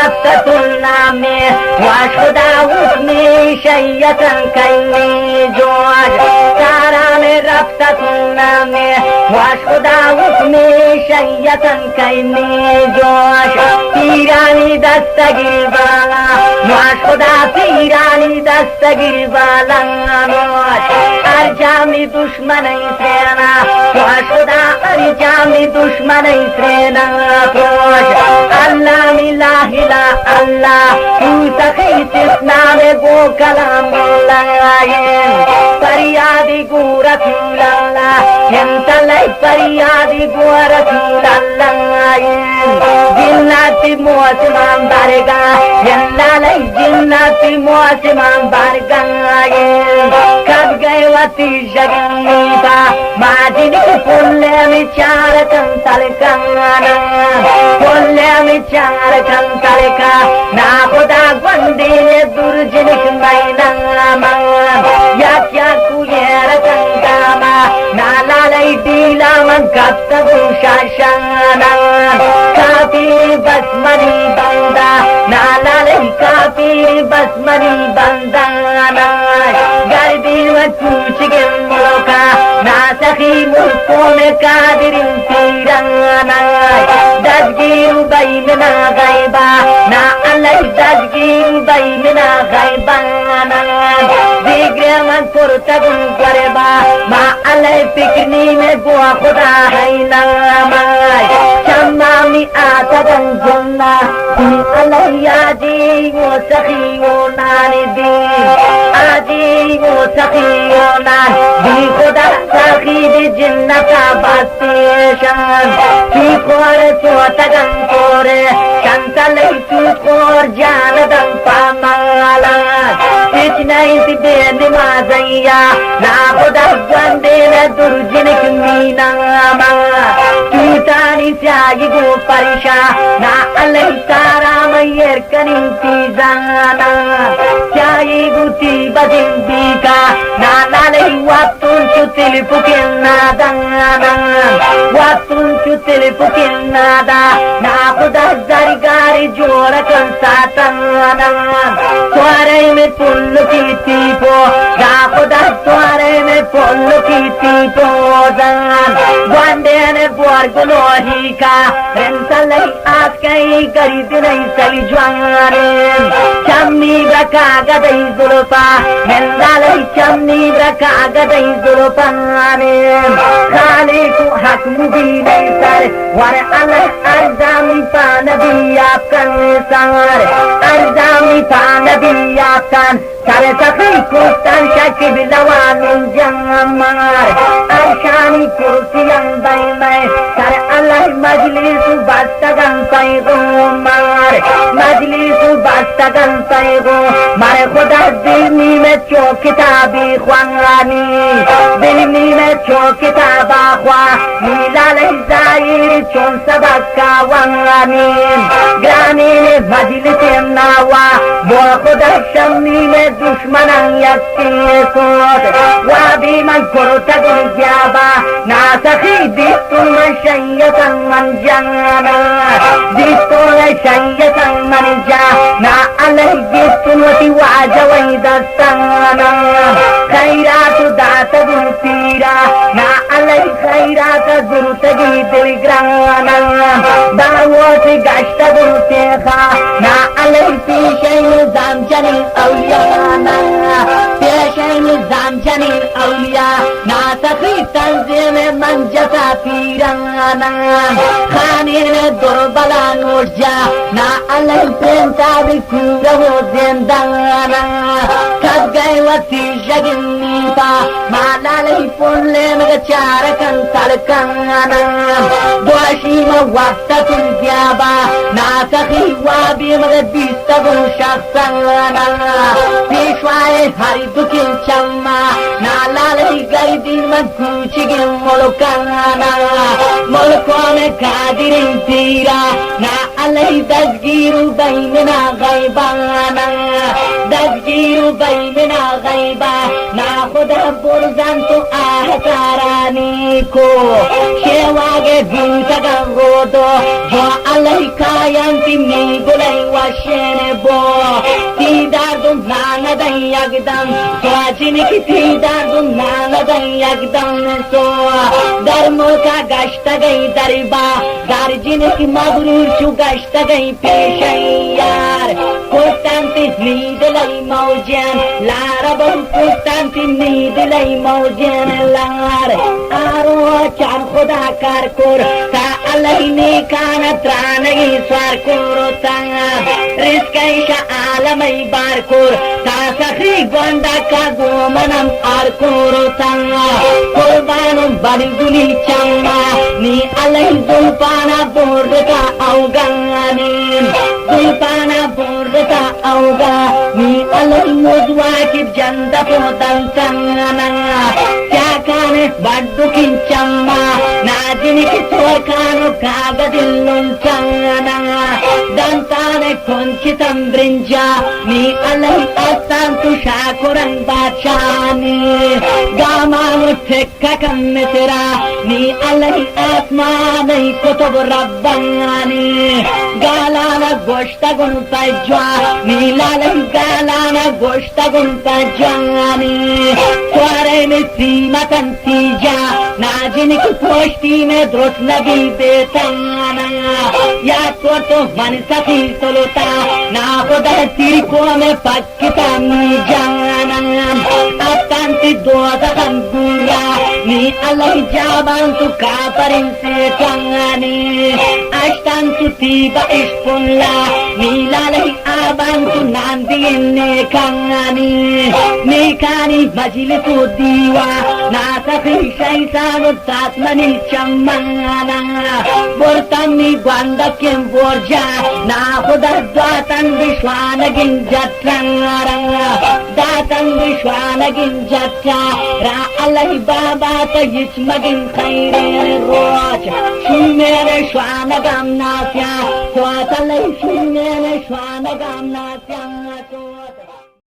ربطة النامي واشهد اسمي شيئة كيني جوج تراني ربطة النامي واشهد اسمي شيئة كيني جوج پیرانی دستگیر بالا واشهد پیرانی دستگیر بالا ارجامی دشمن ایترینا واشهد ارجامی دشمن ایترینا اللہ ملاہ لا اللہ تو سخیت اسلام گو کلام اللہ فریادی گو رسول اللہ ینتلی فریادی گو رسول اللہ جناتی موسمان بارگا ینلالی جناتی موسمان بارگا کب گئے وطی جگنیتا ماجنی پلے میں چارکن تلکانا پلے میں چارکن تلکا نا خدا گوندینے درجنک میناما یا کویرکن کاما نا لالی دیلا من کتبو شاشانا کافی بسمنی بندا نا لالی کافی بسمنی بندانا گردین و کوچگن ملوکا نا سخی ملکوں میں قادرین تیرانا دزگیر بیننا غیبا نا اللہ دزگیر بیننا غیبانا ذکر من پرتگن کربا ما اللہ فکرنی میں گوا خدا ہے نامائی شمامی آتگن جنہ اللہ یادی و سخی و نانی دین آجی و سخی و نان دی خدا سخی دی جنتا باستیشان کی خور چوتگن کورے شانتلی تو خور جاندن پامالان کچھ نہیں سی بے نمازیا نا خدا گندین درجنک میناما چوتانی سیاگی گو پریشا نا اللہ سارا میر کنین تیزانا سیاگی گو تی بدن بیکا نا لالی واتون چو تلپکن نادانا واتون چو تلپکن نادا نا خدا زرگاری جورکن ساتانا سوارے میں پلو کی تیپو نا خدا سوارے میں پلو کی تیپو زان گواندین بورگلو ہی کا رنسلی آس کئی گرید نہیں سلی جوانین چمی برکا گدئی ظلپا مندالی چمی برکا گدئی ظلپانین خالق حق مبینی سر ور اللہ ارزامی پا نبی آپ کن سار ارزامی پا نبی آپ کن سر سخی کستن شکب لوان جمار ارشانی کرسیان دائمیں سر اللہ مجلس بستگن پیغمار مجلس بستگن پیغمار خدا دلنی میں چو کتابی خوانی دلنی میں چو کتابا خوانی لالی زائر چون سبک کاوانی گرانین مجلس ناوا وہ خدا شمی میں دشمنان یکی سوت وابی من کرتگن جابا ناسخی دیتون من شیطان من جانا دیتون شیطان من جانا علیہ دیتون وطی واجوی دستانا خیرات دات دن تیرا نا علیہ خیرات درتگی دلگرانا باوتی گشت دن تیخا نا علیہ پیشین زامجنی اولیانا پیشین زامجنی اولیاء ناسخی تنظیم من جتا پیرانا خانین دربلا نوشجا نا علیہ پینتا بھی کورہو زندانا کب گئے وطی شگنیتا مالا لئی پنلے مگا چارکن تلکانا دوشی ما وقت تلگیابا ناسخی وابی مگا دیستا گن شخصانا پیشوائے ہری دکن چما نالا لئی گئی دین من کوچی گن ملکانا ملکوں میں قادرین تیرا نا علیہ دزگیرو بیننا غیبانا دزگیرو بیننا غیبا نا خدا برزن تو آہ کارانی کو شیواگے بھوتا گنگو bodo jo alai kayan tinni gulai washene bo ti dardum nana dai yagdam so ajini ki ti dardum nana dai yagdam so darmo ka gashta gai dariba darjini ki magrur chu gashta gai peshayar kostanti nidlai maujan larabam kostanti nidlai maujan lar aro char khuda kar kor ta alai ne kana tranagi swar koro tanga riskaisha alamai bar kor ta sakhi gonda ka gomanam ar koro tanga korbanum bariguli chamma ni alai dulpana bordata augani dulpana bordata auga ni alai mozwa ki janda podan tanga kya kane baddu kinchamma najini ki torkanu kagadillun tanga dantane konchitam brinja ni alai asantu shakuran bachani gamanu tekka kammetera ni alai asmanai kutub rabbani galana goshta gun tajwa ni lalai galana goshta gun tajwani tware me simatan tija najini ki poshti me drot nabi betana ya to mansa ki solota na hoda tirko me pakkita mi jana atanti doda kambura ni alai jaban tu kaparin se tangani ashtantu tiba ishpunla ni lalai aban tu nandi ne kangani ni kani majlisu diwa na sakhi shaisanu tatmani chammana bortani gwanda kem borja na hoda datan vishwanagin jatrangara datan vishwanagin jatra ra alai baba ta yismagin khaire roj shumere shwanagam